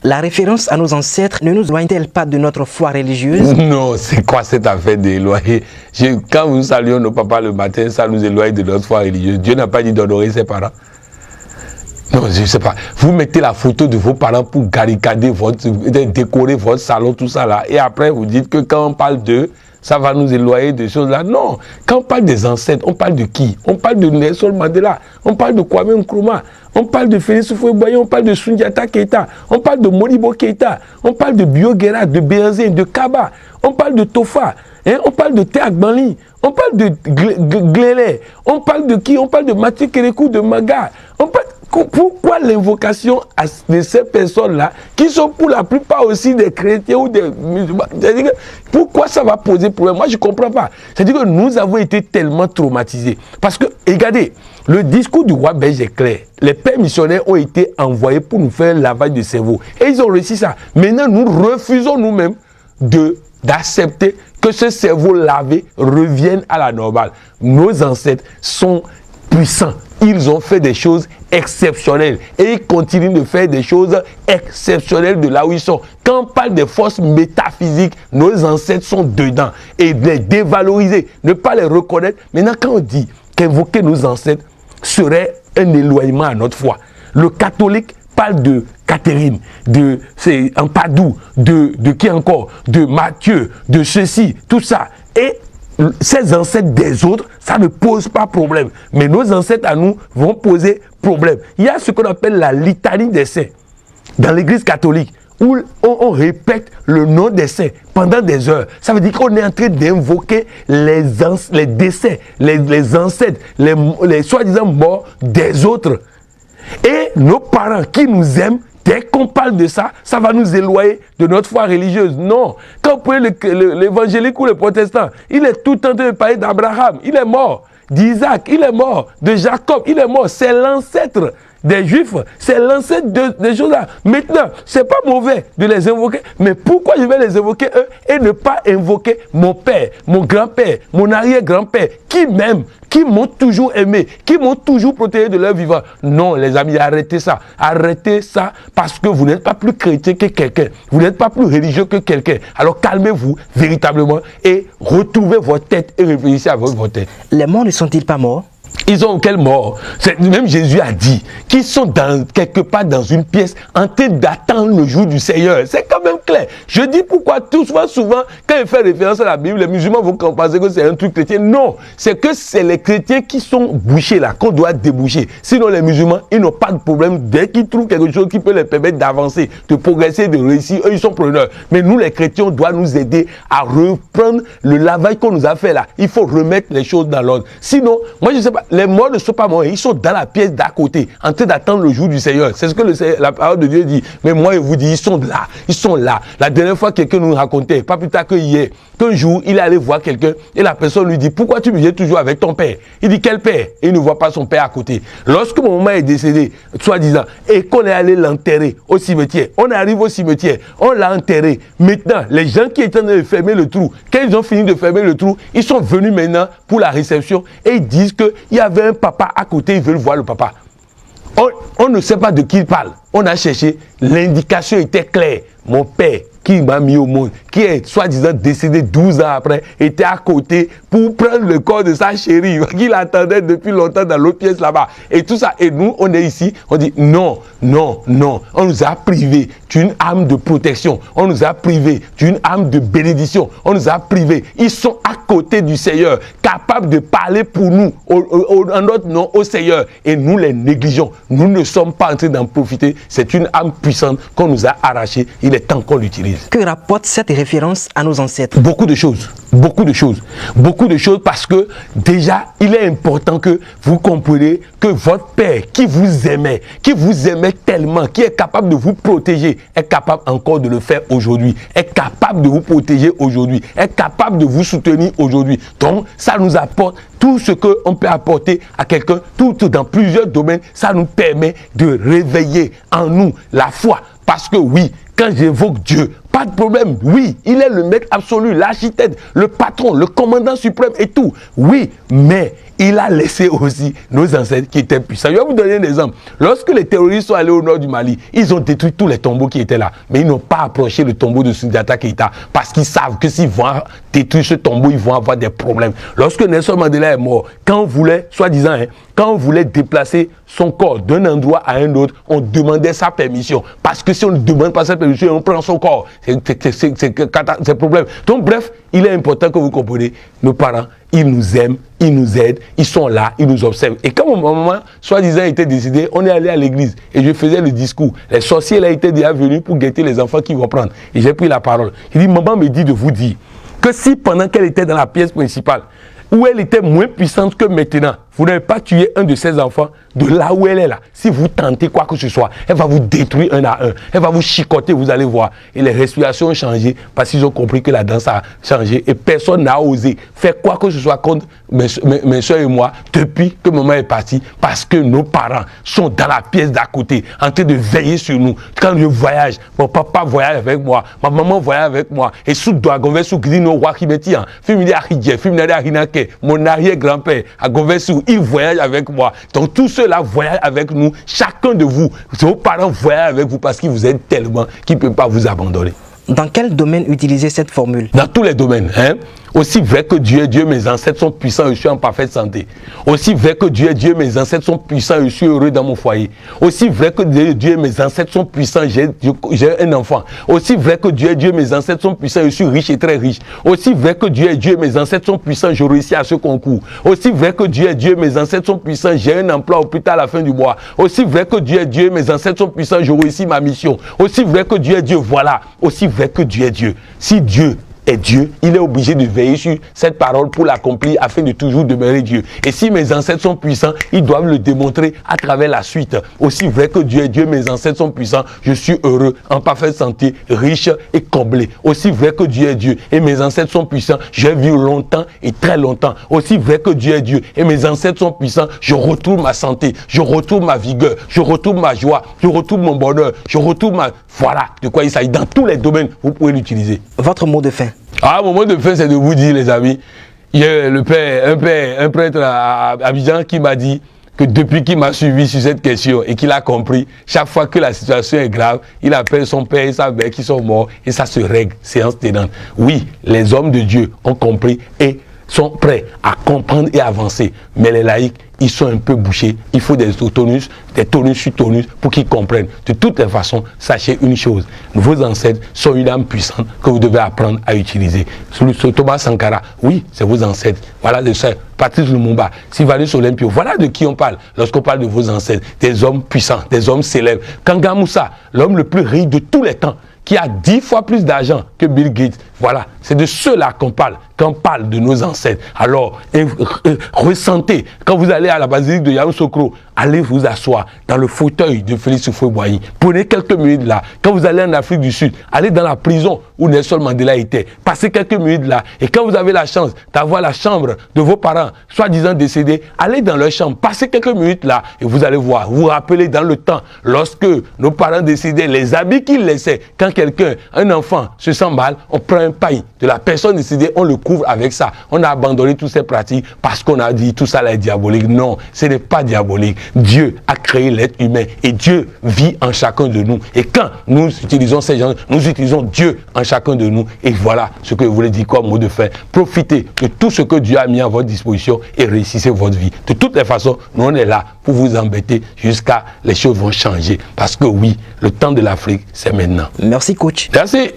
La référence à nos ancêtres ne nous éloigne-t-elle pas de notre foi religieuse? Non, c'est quoi cette affaire d'éloigner? Quand nous saluons nos papas le matin, ça nous éloigne de notre foi religieuse. Dieu n'a pas dit d'honorer ses parents. Non, je ne sais pas. Vous mettez la photo de vos parents pour barricader décorer votre salon, tout ça là. Et après, vous dites que quand on parle d'eux, ça va nous éloigner de choses là. Non. Quand on parle des ancêtres, on parle de qui? On parle de Nelson Mandela. On parle de Kwame Nkrumah. On parle de Félix Houphouët-Boigny. On parle de Soundiata Keita. On parle de Modibo Keita. On parle de Bio Guerra, de Béhanzé, de Kaba. On parle de Tofa. Hein? On parle de Théa Gbanli. On parle de Glélé. On parle de qui? On parle de Mathieu Kérékou, de Maga. On parle... Pourquoi l'invocation de ces personnes-là, qui sont pour la plupart aussi des chrétiens ou des musulmans, pourquoi ça va poser problème? Moi, je ne comprends pas. C'est-à-dire que nous avons été tellement traumatisés. Parce que, regardez, le discours du roi belge est clair. Les pères missionnaires ont été envoyés pour nous faire un lavage de cerveau. Et ils ont réussi ça. Maintenant, nous refusons nous-mêmes d'accepter que ce cerveau lavé revienne à la normale. Nos ancêtres sont puissants. Ils ont fait des choses exceptionnelles et ils continuent de faire des choses exceptionnelles de là où ils sont. Quand on parle des forces métaphysiques, nos ancêtres sont dedans et les dévaloriser, ne pas les reconnaître. Maintenant, quand on dit qu'invoquer nos ancêtres serait un éloignement à notre foi, le catholique parle de Catherine, de Ampadu, de qui encore, de Matthieu, de ceci, tout ça. Et ces ancêtres des autres, ça ne pose pas problème. Mais nos ancêtres à nous vont poser problème. Il y a ce qu'on appelle la litanie des saints dans l'église catholique, où on répète le nom des saints pendant des heures. Ça veut dire qu'on est en train d'invoquer les décès, les ancêtres, les soi-disant morts des autres. Et nos parents qui nous aiment, dès qu'on parle de ça, ça va nous éloigner de notre foi religieuse. Non. Quand vous prenez l'évangélique ou le protestant, il est tout le temps en train de parler d'Abraham. Il est mort. D'Isaac, il est mort. De Jacob, il est mort. C'est l'ancêtre des Juifs. C'est l'ancêtre des choses là. Maintenant, c'est pas mauvais de les invoquer. Mais pourquoi je vais les invoquer eux et ne pas invoquer mon père, mon grand-père, mon arrière-grand-père, qui m'aiment, qui m'ont toujours aimé, qui m'ont toujours protégé de leur vivant? Non, les amis, arrêtez ça. Arrêtez ça parce que vous n'êtes pas plus chrétien que quelqu'un. Vous n'êtes pas plus religieux que quelqu'un. Alors calmez-vous véritablement et retrouvez votre tête et réfléchissez à votre tête. Les morts ne sont-ils pas morts? Ils ont quelle mort? Même Jésus a dit qu'ils sont quelque part dans une pièce en train d'attendre le jour du Seigneur. C'est quand même clair. Je dis pourquoi souvent, quand il fait référence à la Bible, les musulmans vont penser que c'est un truc chrétien. Non, c'est que c'est les chrétiens qui sont bouchés là, qu'on doit déboucher. Sinon, les musulmans, ils n'ont pas de problème. Dès qu'ils trouvent quelque chose qui peut les permettre d'avancer, de progresser, de réussir, eux, ils sont preneurs. Mais nous, les chrétiens, on doit nous aider à reprendre le lavage qu'on nous a fait là. Il faut remettre les choses dans l'ordre. Sinon, moi, je ne sais pas, les morts ne sont pas morts, ils sont dans la pièce d'à côté, en train d'attendre le jour du Seigneur. C'est ce que la parole de Dieu dit. Mais moi, je vous dis, ils sont là, ils sont là. La dernière fois, quelqu'un nous racontait, pas plus tard que hier, qu'un jour, il est allé voir quelqu'un et la personne lui dit, pourquoi tu me viens toujours avec ton père? Il dit, quel père? Et il ne voit pas son père à côté. Lorsque mon maman est décédée, soi-disant, et qu'on est allé l'enterrer au cimetière, on arrive au cimetière, on l'a enterré. Maintenant, les gens qui étaient en train de fermer le trou, quand ils ont fini de fermer le trou, ils sont venus maintenant pour la réception et ils disent qu'il y avait un papa à côté, ils veulent voir le papa. On ne sait pas de qui il parle. On a cherché, l'indication était claire. Mon père, qui m'a mis au monde, qui est soi-disant décédé 12 ans après, était à côté pour prendre le corps de sa chérie, qu'il attendait depuis longtemps dans l'autre pièce là-bas. Et tout ça, et nous, on est ici, on dit non, non, non. On nous a privés d'une âme de protection. On nous a privés d'une âme de bénédiction. On nous a privés. Ils sont à côté du Seigneur, capables de parler pour nous, en notre nom au Seigneur. Et nous les négligeons. Nous ne sommes pas en train d'en profiter. C'est une âme puissante qu'on nous a arrachée. Il est temps qu'on l'utilise. Que rapporte cette référence à nos ancêtres? Beaucoup de choses. Beaucoup de choses. Beaucoup de choses parce que déjà, il est important que vous compreniez que votre Père qui vous aimait tellement, qui est capable de vous protéger, est capable encore de le faire aujourd'hui, est capable de vous protéger aujourd'hui, est capable de vous soutenir aujourd'hui. Donc, ça nous apporte tout ce qu'on peut apporter à quelqu'un, tout dans plusieurs domaines, ça nous permet de réveiller en nous la foi. Parce que oui, quand j'évoque Dieu, Pas de problème. Oui, il est le maître absolu, l'architecte, le patron, le commandant suprême et tout. Oui, mais il a laissé aussi nos ancêtres qui étaient puissants. Je vais vous donner un exemple. Lorsque les terroristes sont allés au nord du Mali, ils ont détruit tous les tombeaux qui étaient là. Mais ils n'ont pas approché le tombeau de Soundiata Keïta parce qu'ils savent que s'ils vont détruire ce tombeau, ils vont avoir des problèmes. Lorsque Nelson Mandela est mort, quand on voulait, soi-disant, quand on voulait déplacer son corps d'un endroit à un autre, on demandait sa permission. Parce que si on ne demande pas sa permission, on prend son corps. C'est problème. Donc bref, il est important que vous compreniez, nos parents, ils nous aiment, ils nous aident, ils sont là, ils nous observent. Et quand mon maman, soi-disant, était décédée, on est allé à l'église et je faisais le discours. Les sorciers là étaient déjà venus pour guetter les enfants qui vont prendre. Et j'ai pris la parole. Il dit, maman me dit de vous dire que si pendant qu'elle était dans la pièce principale, où elle était moins puissante que maintenant, vous n'avez pas tué un de ses enfants de là où elle est là. Si vous tentez quoi que ce soit, elle va vous détruire un à un. Elle va vous chicoter, vous allez voir. Et les respirations ont changé parce qu'ils ont compris que la danse a changé. Et personne n'a osé faire quoi que ce soit contre mes soeurs et moi depuis que maman est partie. Parce que nos parents sont dans la pièce d'à côté, en train de veiller sur nous. Quand je voyage, mon papa voyage avec moi, ma maman voyage avec moi. Et sous Douagonvé, sous Grino, Wakimeti, mon arrière-grand-père, à Gonversou, il voyage avec moi. Donc tous ceux-là voyagent avec nous. Chacun de vous, vos parents voyagent avec vous parce qu'ils vous aiment tellement qu'ils ne peuvent pas vous abandonner. Dans quel domaine utiliser cette formule? Dans tous les domaines. Aussi vrai que Dieu est Dieu, mes ancêtres sont puissants et je suis en parfaite santé. Aussi vrai que Dieu est Dieu, mes ancêtres sont puissants et je suis heureux dans mon foyer. Aussi vrai que Dieu est Dieu, mes ancêtres sont puissants, j'ai un enfant. Aussi vrai que Dieu est Dieu, mes ancêtres sont puissants et je suis riche et très riche. Aussi vrai que Dieu est Dieu, mes ancêtres sont puissants, je réussis à ce concours. Aussi vrai que Dieu est Dieu, mes ancêtres sont puissants, j'ai un emploi au plus tard à la fin du mois. Aussi vrai que Dieu est Dieu, mes ancêtres sont puissants, je réussis ma mission. Aussi vrai que Dieu est Dieu, voilà. Aussi vrai que Dieu est Dieu. Si Dieu est Dieu, il est obligé de veiller sur cette parole pour l'accomplir afin de toujours demeurer Dieu. Et si mes ancêtres sont puissants, ils doivent le démontrer à travers la suite. Aussi vrai que Dieu est Dieu, mes ancêtres sont puissants, je suis heureux, en parfaite santé, riche et comblé. Aussi vrai que Dieu est Dieu et mes ancêtres sont puissants, je vis longtemps et très longtemps. Aussi vrai que Dieu est Dieu et mes ancêtres sont puissants, je retrouve ma santé, je retrouve ma vigueur, je retrouve ma joie, je retrouve mon bonheur, je retrouve ma... Voilà de quoi il s'agit. Dans tous les domaines, vous pouvez l'utiliser. Votre mot de fin? Mon mot de fin, c'est de vous dire, les amis, il y a un prêtre à Abidjan qui m'a dit que depuis qu'il m'a suivi sur cette question et qu'il a compris, chaque fois que la situation est grave, il appelle son père et sa mère qui sont morts et ça se règle, séance tenante. Oui, les hommes de Dieu ont compris et sont prêts à comprendre et avancer, mais les laïcs, ils sont un peu bouchés. Il faut des tonus sur tonus pour qu'ils comprennent. De toutes les façons, sachez une chose. Vos ancêtres sont une âme puissante que vous devez apprendre à utiliser. Sur Thomas Sankara, oui, c'est vos ancêtres. Voilà le seul. Patrice Lumumba, Sylvanus Olympio, voilà de qui on parle lorsqu'on parle de vos ancêtres. Des hommes puissants, des hommes célèbres. Kanga Moussa, l'homme le plus riche de tous les temps, qui a 10 fois plus d'argent que Bill Gates. Voilà, c'est de ceux-là qu'on parle, quand on parle de nos ancêtres. Alors, ressentez, quand vous allez à la basilique de Yamoussoukro, allez vous asseoir dans le fauteuil de Félix Houphouët-Boigny. Prenez quelques minutes là. Quand vous allez en Afrique du Sud, allez dans la prison où Nelson Mandela était. Passez quelques minutes là. Et quand vous avez la chance d'avoir la chambre de vos parents, soi-disant décédés, allez dans leur chambre. Passez quelques minutes là et vous allez voir. Vous vous rappelez dans le temps, lorsque nos parents décédaient, les habits qu'ils laissaient, quand quelqu'un, un enfant, se sent mal, on prend un paille de la personne décédée, on le couvre avec ça. On a abandonné toutes ces pratiques parce qu'on a dit tout ça là est diabolique. Non, ce n'est pas diabolique. Dieu a créé l'être humain et Dieu vit en chacun de nous. Et quand nous utilisons ces gens, nous utilisons Dieu en chacun de nous. Et voilà ce que je voulais dire comme mot de fin. Profitez de tout ce que Dieu a mis à votre disposition et réussissez votre vie. De toutes les façons, nous on est là pour vous embêter jusqu'à les choses vont changer. Parce que oui, le temps de l'Afrique, c'est maintenant. Merci coach. Merci.